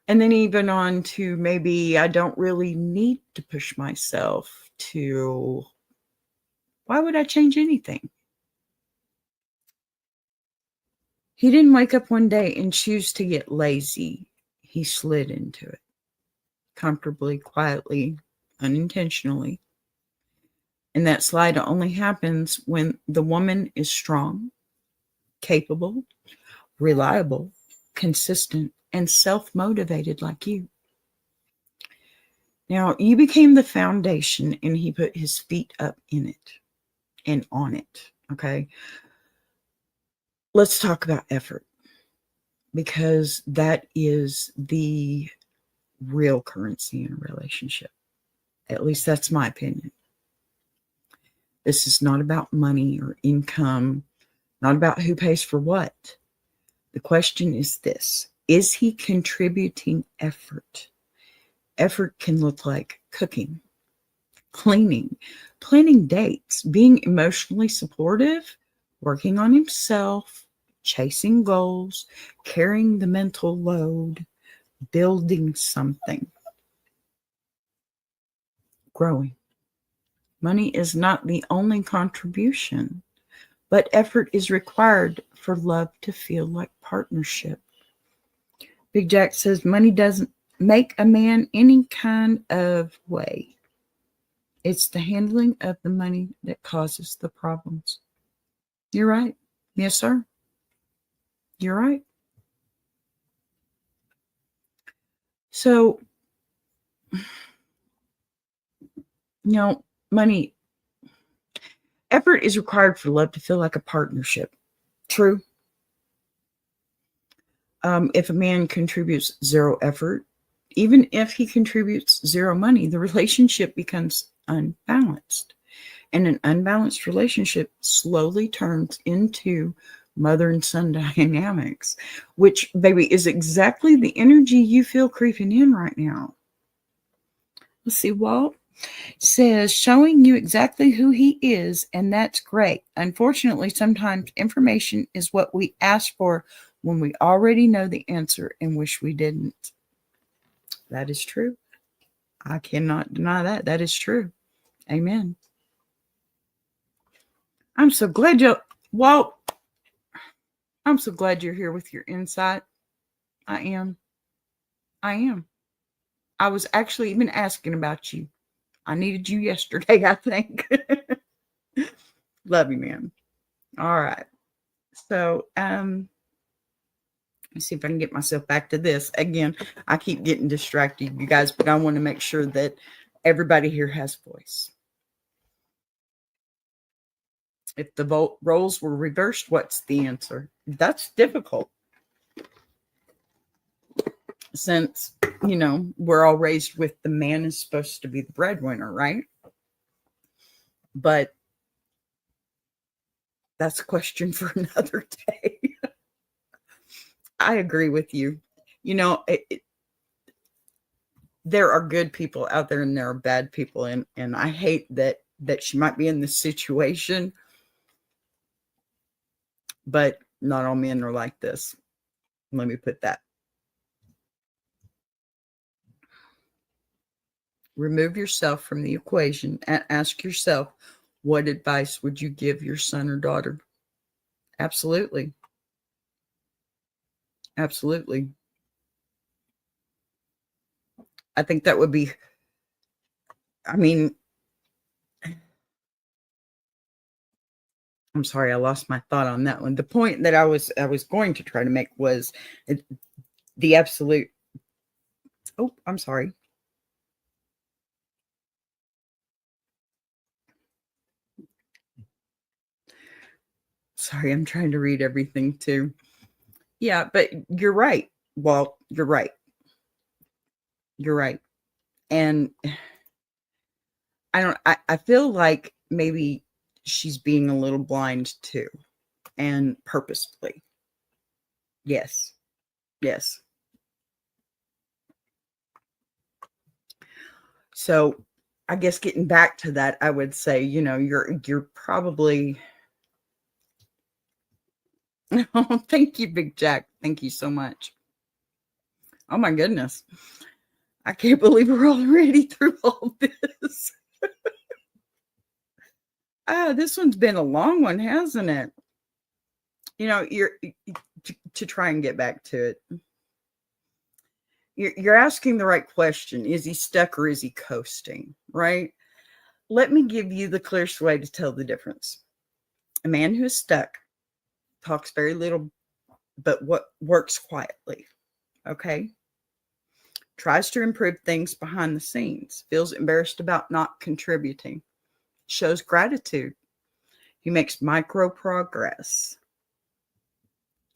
Speaker 2: And then even on to, maybe I don't really need to push myself, to, why would I change anything? He didn't wake up one day and choose to get lazy. He slid into it comfortably, quietly, unintentionally. And that slide only happens when the woman is strong, capable, reliable, consistent, and self-motivated like you. Now, you became the foundation, and he put his feet up in it and on it. Okay. Let's talk about effort, because that is the real currency in a relationship. At least that's my opinion. This is not about money or income, not about who pays for what. The question is this: is he contributing effort? Effort can look like cooking, cleaning, planning dates, being emotionally supportive, working on himself, chasing goals, carrying the mental load, building something, growing. Money is not the only contribution, but effort is required for love to feel like partnership. Big Jack says money doesn't make a man any kind of way. It's the handling of the money that causes the problems. You're right. Yes, sir. You're right. So, money, effort is required for love to feel like a partnership. True. If a man contributes zero effort, even if he contributes zero money, the relationship becomes unbalanced. And an unbalanced relationship slowly turns into mother and son dynamics, which, baby, is exactly the energy you feel creeping in right now. Let's see, Walt says, showing you exactly who he is, and that's great. Unfortunately, sometimes information is what we ask for when we already know the answer and wish we didn't. That is true. I cannot deny that. That is true. Amen. I'm so glad Walt, I'm so glad you're here with your insight. I am. I was actually even asking about you. I needed you yesterday, I think. Love you, man. All right. So, let's see if I can get myself back to this. Again, I keep getting distracted, you guys, but I want to make sure that everybody here has voice. If the roles were reversed, what's the answer? That's difficult. Since, we're all raised with the man is supposed to be the breadwinner, right? But that's a question for another day. I agree with you. There are good people out there and there are bad people. And I hate that she might be in this situation. But not all men are like this. Let me put that. Remove yourself from the equation and ask yourself, what advice would you give your son or daughter? Absolutely. Absolutely. I think that would be, I'm sorry, I lost my thought on that one. The point that I was going to try to make was the absolute. Oh, I'm sorry. Sorry, I'm trying to read everything too. Yeah, but you're right. Well, you're right. You're right. And I feel like maybe she's being a little blind too, and purposefully. Yes. Yes. So I guess getting back to that, I would say, you're probably. Oh, thank you, Big Jack. Thank you so much. Oh my goodness. I can't believe we're already through all this. This one's been a long one, hasn't it? You're to try and get back to it. You're asking the right question. Is he stuck or is he coasting? Right? Let me give you the clearest way to tell the difference. A man who is stuck talks very little, but what works quietly. Okay? Tries to improve things behind the scenes, feels embarrassed about not contributing, shows gratitude. He makes micro progress,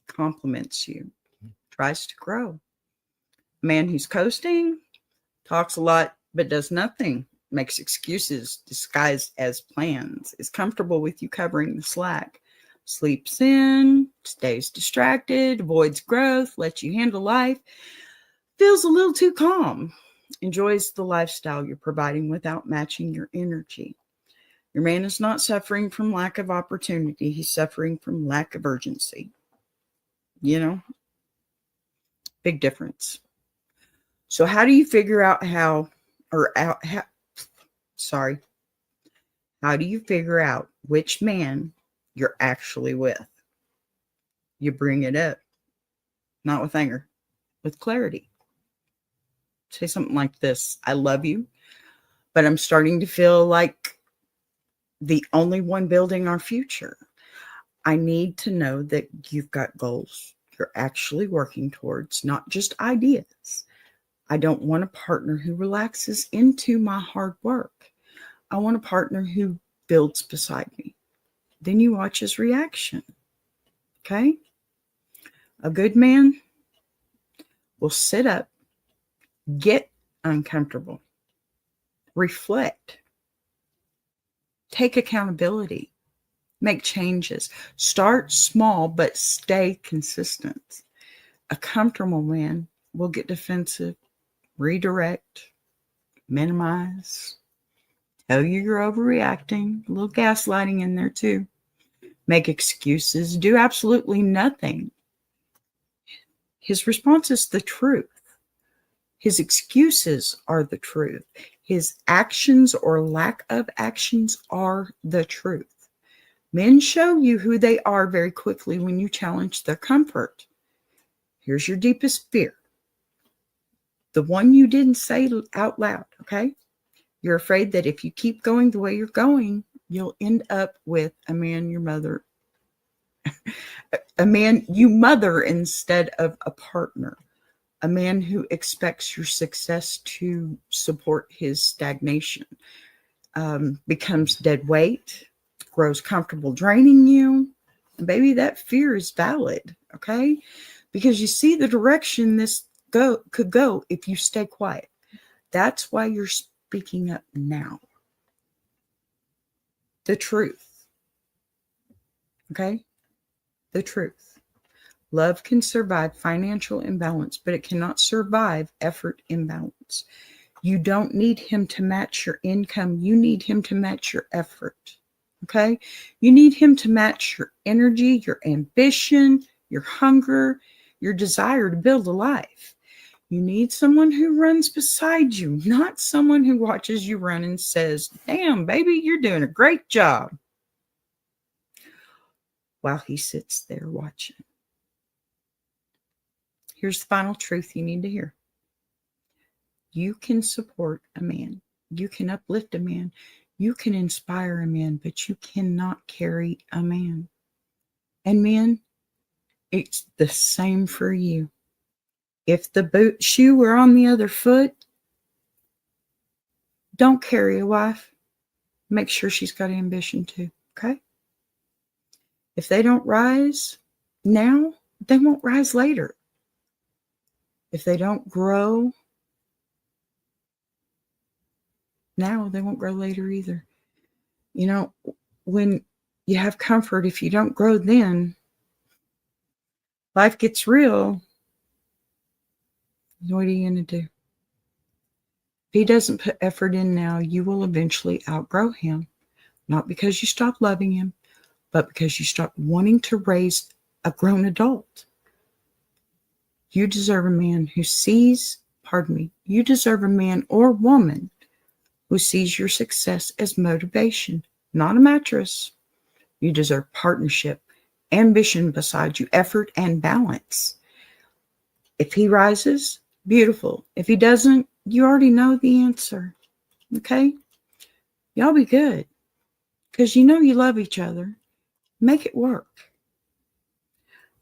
Speaker 2: compliments you, tries to grow. A man who's coasting talks a lot but does nothing, makes excuses disguised as plans, is comfortable with you covering the slack, sleeps in, stays distracted, avoids growth, lets you handle life, feels a little too calm, enjoys the lifestyle you're providing without matching your energy. Your man is not suffering from lack of opportunity. He's suffering from lack of urgency. Big difference. So how do you figure out how do you figure out which man you're actually with? You bring it up, not with anger, with clarity. Say something like this: I love you, but I'm starting to feel like the only one building our future. I need to know that you've got goals you're actually working towards, not just ideas. I don't want a partner who relaxes into my hard work. I want a partner who builds beside me. Then you watch his reaction. Okay? A good man will sit up, get uncomfortable, reflect, take accountability, make changes. Start small, but stay consistent. A comfortable man will get defensive, redirect, minimize, tell you you're overreacting, a little gaslighting in there too, make excuses, do absolutely nothing. His response is the truth. His excuses are the truth. His actions or lack of actions are the truth. Men show you who they are very quickly when you challenge their comfort. Here's your deepest fear. The one you didn't say out loud, okay? You're afraid that if you keep going the way you're going, you'll end up with a man you mother instead of a partner. A man who expects your success to support his stagnation, becomes dead weight, grows comfortable draining you. And baby, that fear is valid, okay? Because you see the direction this could go if you stay quiet. That's why you're speaking up now. The truth, okay? The truth. Love can survive financial imbalance, but it cannot survive effort imbalance. You don't need him to match your income. You need him to match your effort. Okay? You need him to match your energy, your ambition, your hunger, your desire to build a life. You need someone who runs beside you, not someone who watches you run and says, "Damn, baby, you're doing a great job," while he sits there watching. Here's the final truth you need to hear. You can support a man. You can uplift a man. You can inspire a man, but you cannot carry a man. And men, it's the same for you. If the shoe were on the other foot, don't carry a wife. Make sure she's got ambition too, okay? If they don't rise now, they won't rise later. If they don't grow now, they won't grow later either. You know, when you have comfort, if you don't grow then, life gets real. What are you going to do? If he doesn't put effort in now, you will eventually outgrow him. Not because you stop loving him, but because you stop wanting to raise a grown adult. You deserve a man who sees, you deserve a man or woman who sees your success as motivation, not a mattress. You deserve partnership, ambition beside you, effort, and balance. If he rises, beautiful. If he doesn't, you already know the answer. Okay? Y'all be good. Because you know you love each other. Make it work.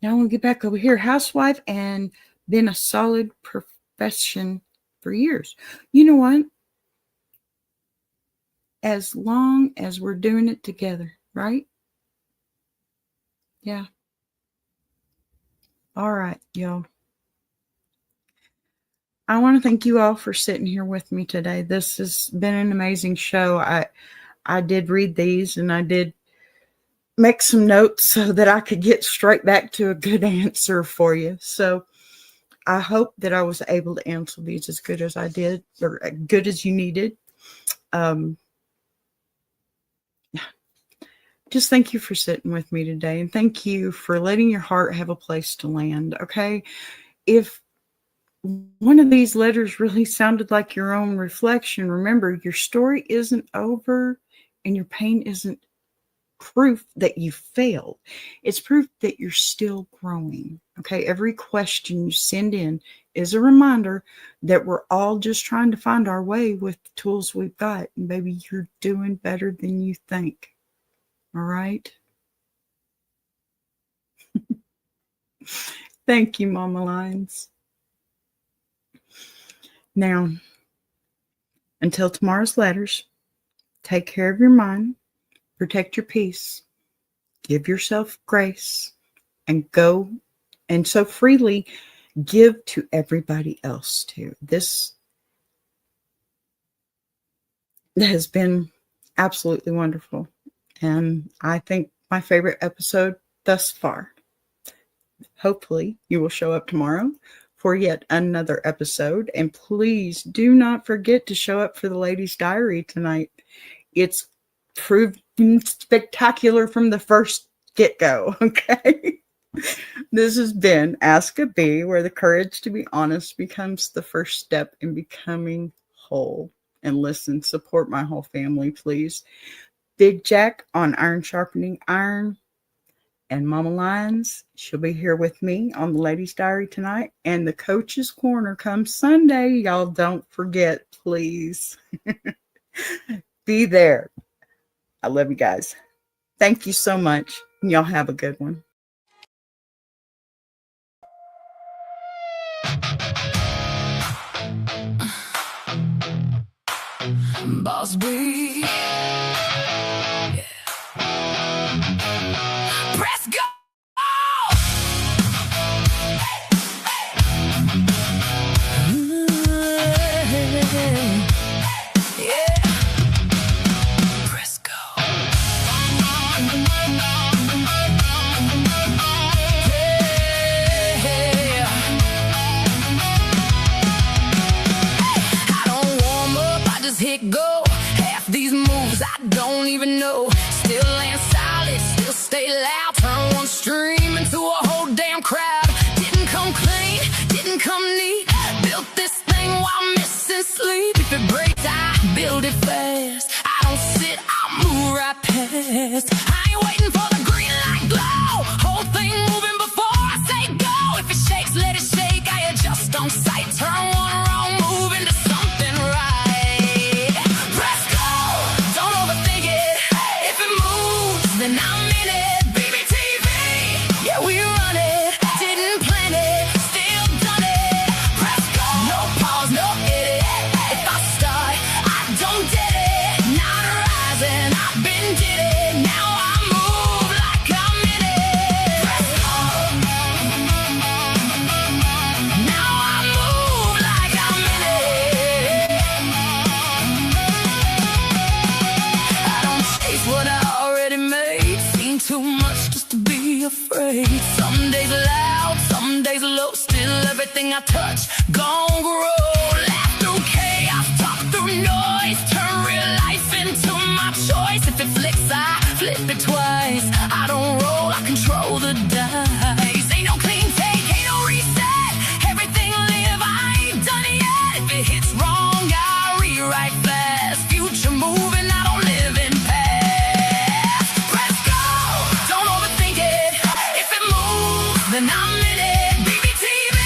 Speaker 2: Now I'm going to get back over here. Housewife and been a solid profession for years. You know what? As long as we're doing it together, right? Yeah. All right, y'all. I want to thank you all for sitting here with me today. This has been an amazing show. I did read these and I did make some notes so that I could get straight back to a good answer for you. So I hope that I was able to answer these as good as I did, or as good as you needed. Just thank you for sitting with me today, and thank you for letting your heart have a place to land. Okay. If one of these letters really sounded like your own reflection, remember, your story isn't over and your pain isn't proof that you failed. It's proof that you're still growing. Okay. Every question you send in is a reminder that we're all just trying to find our way with the tools we've got. And baby, you're doing better than you think. All right. Thank you, Mama Lines. Now, until tomorrow's letters, take care of your mind, protect your peace, give yourself grace, and go and so freely give to everybody else too. This has been absolutely wonderful. And I think my favorite episode thus far. Hopefully you will show up tomorrow for yet another episode. And please do not forget to show up for the Ladies' Diary tonight. It's proved spectacular from the first get-go, okay? This has been AskABee, where the courage to be honest becomes the first step in becoming whole. And listen, support my whole family, please. Big Jack on Iron Sharpening Iron. And Mama Lions, she'll be here with me on the Ladies' Diary tonight. And the Coach's Corner comes Sunday. Y'all don't forget, please. Be there. I love you guys. Thank you so much. Y'all have a good one.
Speaker 1: Boss B. Yeah. Press go! Yeah. Press go. Yeah. I don't warm up, I just hit go. Half these moves I don't even know. Still land solid, still stay loud. Turn one stream into a whole damn crowd. Didn't come clean, didn't come neat. Built this thing while missing sleep. If it breaks, I build it fast. I don't sit, I move right past. I ain't waiting for the green light glow. Whole thing moving before I say go. If it shakes, let it shake. I adjust on sight. Turn one wrong move into something right. Press go, don't overthink it. If it moves, then I'm in it. BBTV, yeah, we run it. Didn't plan it, still done it. Press go, no pause, no edit. If I start, I don't get it. Not rising, I've been did it. Now I move like I'm in it. Press go. Now I move like I'm in it. I don't chase what I already made. Seen too much just to be afraid. Some days loud, some days low. Still everything I touch gon' grow. Laugh through chaos, talk through noise. Turn real life into my choice. If it flicks, I flip it twice. I don't roll, I control the dice. Ain't no clean take, ain't no reset. Everything live, I ain't done it yet. If it hits wrong, I rewrite fast. Future moving, I don't live in past. Press go, don't overthink it. If it moves, then I'm in it. BBTV,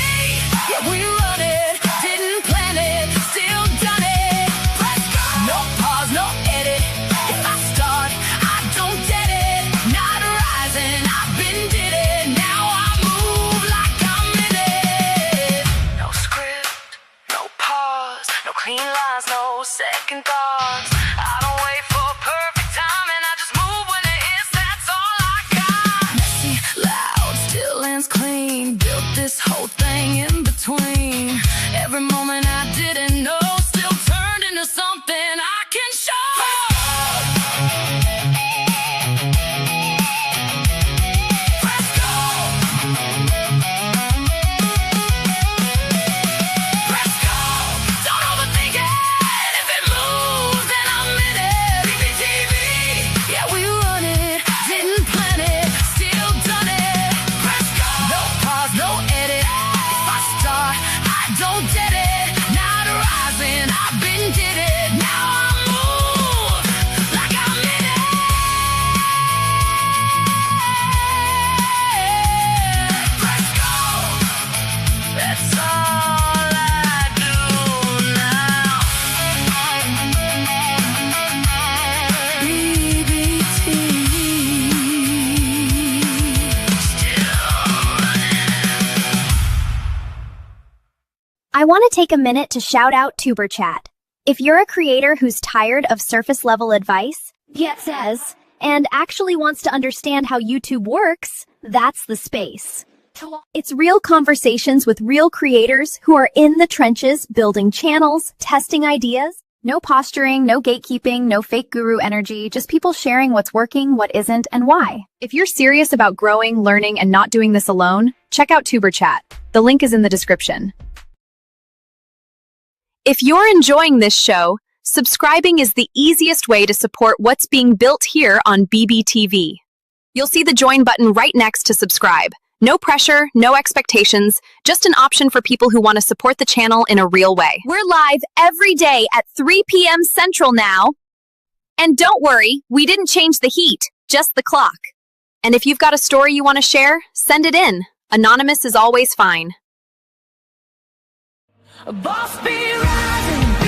Speaker 1: yeah, we run it. Didn't plan it, still done it. Press go, no pause, no edit. If I start, I don't get it. Not rising, I've been did it. Now I move like I'm in it. No script, no pause, no clean lines, no second thoughts. I don't wait for perfect timing, I just move when it hits, that's all I got. Messy, loud, still lands clean. Built this whole thing in between. Every moment I didn't know still turned into something I can show. Press go. Press go. Don't overthink it. If it moves, then I'm in it. BBTV, yeah, we run it. Didn't plan it, still done it. Press go. No pause, no edit. If I start, I don't get it. Not rising, I've been did it. Now I move like I'm in it. Press go. That's all I do now. BBTV, still running.
Speaker 3: I want to take a minute to shout out TuberChat. If you're a creator who's tired of surface-level advice, says, and actually wants to understand how YouTube works, that's the space. It's real conversations with real creators who are in the trenches, building channels, testing ideas. No posturing, no gatekeeping, no fake guru energy, just people sharing what's working, what isn't, and why. If you're serious about growing, learning, and not doing this alone, check out TuberChat. The link is in the description. If you're enjoying this show, subscribing is the easiest way to support what's being built here on BBTV. You'll see the join button right next to subscribe. No pressure, no expectations, just an option for people who want to support the channel in a real way. We're live every day at 3 p.m. Central now. And don't worry, we didn't change the heat, just the clock. And if you've got a story you want to share, send it in. Anonymous is always fine.
Speaker 1: A boss be rising.